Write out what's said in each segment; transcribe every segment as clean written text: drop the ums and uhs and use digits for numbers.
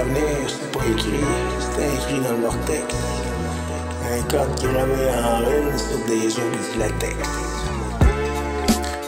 l'avenir, c'est pas écrit, c'est écrit dans le vortex. Un code gravé en rune sur des os du latex.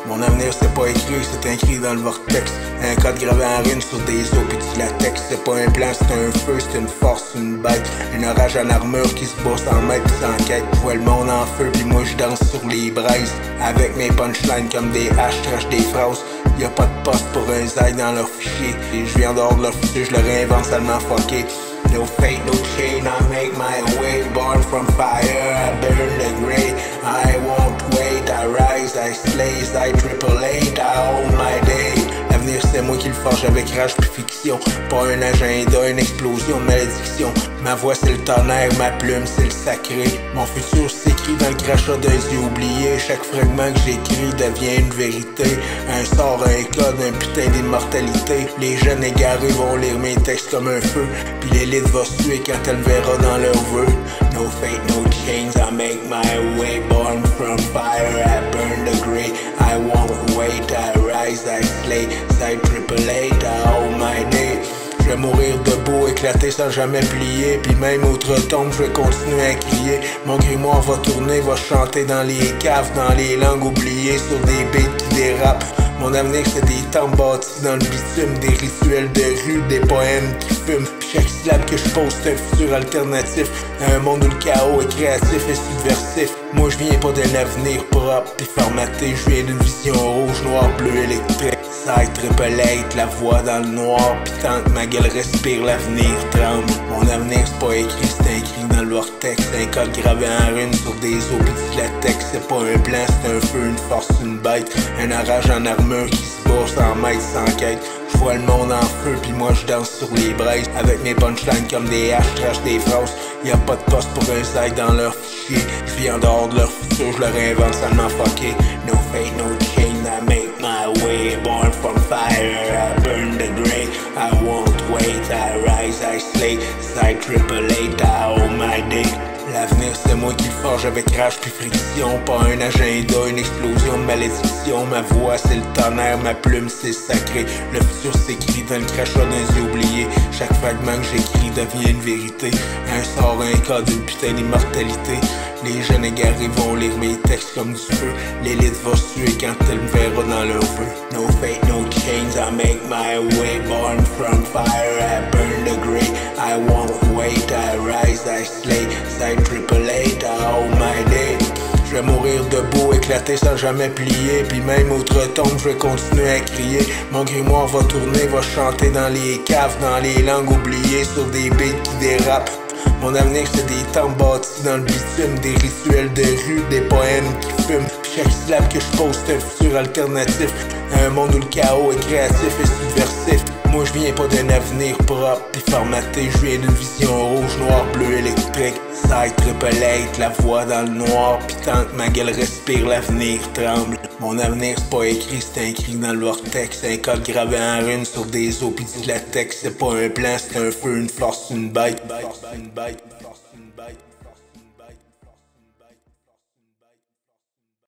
Mon avenir c'est pas écrit, c'est écrit dans le vortex. Un code gravé en rune sur des os pis du latex. C'est pas un plan, c'est un feu, c'est une force, une bête. Un orage en armure qui se bat sans mètres pis sans quête. Je vois le monde en feu pis moi je danse sur les braises. Avec mes punchlines comme des haches, trash des phrases. Y'a pas de poste pour un Z dans leur fichier. Et je viens dehors de leur futur, je le réinvente seulement fucké. No fate, no chain, I make my way. Born from fire, I burn the grey. I won't wait, I rise, I slay, I triple eight, I own my day. L'avenir c'est moi qui le forge avec rage puis fiction. Pas un agenda, une explosion, malédiction. Ma voix c'est le tonnerre, ma plume c'est le sacré. Mon futur s'écrit dans le crachat d'un yeux oublié. Chaque fragment que j'écris devient une vérité. Un sort, un code, un putain d'immortalité. Les jeunes égarés vont lire mes textes comme un feu. Puis l'élite va se tuer quand elle verra dans leur vœu. No fate, no chains, I make my way. Born from fire, I burn the grey. I won't wait, I rise, I slay. Side triple eight, I own my day. Je vais mourir debout, éclater sans jamais plier. Puis même outre-tombe, je vais continuer à crier. Mon grimoire va tourner, va chanter dans les caves, dans les langues oubliées, sur des beats qui dérapent. Mon avenir c'est des temples bâtis dans le bitume, des rituels de rue, des poèmes qui fument. Puis chaque syllabe que je pose c'est un futur alternatif, un monde où le chaos est créatif et subversif. Moi je viens pas d'un avenir propre pis formaté, je viens d'une vision rouge, noir, bleu, électrique. Side triple eight, la voix dans le noir, pis tant que ma gueule respire, l'avenir tremble. Mon avenir c'est pas écrit, c'est écrit dans le vortex. Un code gravé en rune sur des os pis du latex. C'est pas un plan, c'est un feu, une force, une bête. Un orage en armure qui se bat sans mètres, sans quête. Je vois le monde en feu pis moi je danse sur les braises. Avec mes punchlines comme des haches, trash des phrases. Y'a pas de poste pour un Z dans leur fichier. Je vis en dehors de leur futur, je le réinvente seulement fucké. No fate, no chain, I make my way. Born from fire, I burn the grey. I won't wait, I rise, I slay. Side triple eight, I own my day. L'avenir c'est moi qui le forge avec rage puis friction. Pas un agenda, une explosion, malédiction. Ma voix c'est le tonnerre, ma plume c'est sacré. Le futur s'écrit dans le crachat d'un yeux oublié. Chaque fragment que j'écris devient une vérité. Un sort, un code, une putain d'immortalité. Les jeunes égarés vont lire mes textes comme du feu. L'élite va se tuer quand elle me verra dans leur vœu. No fate, no chains, I make my way. Born from fire, I burn the grey. I won't wait, I rise, I slay. Side triple eight, I own my day. Je vais mourir debout, éclater sans jamais plier. Puis même outre-tombe, je vais continuer à crier. Mon grimoire va tourner, va chanter dans les caves, dans les langues oubliées, sur des beats qui dérapent. Mon avenir c'est des temples bâtis dans le bitume, des rituels de rue, des poèmes qui fument. Puis chaque syllabe que je pose c'est un futur alternatif, un monde où le chaos est créatif et subversif. Moi je viens pas d'un avenir propre pis formaté, je viens d'une vision rouge, noir, bleu, électrique. Side triple eight, la voix dans le noir, pis tant que ma gueule respire, l'avenir tremble. Mon avenir c'est pas écrit, c'est écrit dans le vortex. Un code gravé en rune sur des os pis du latex. C'est pas un plan, c'est un feu, une force, une bête.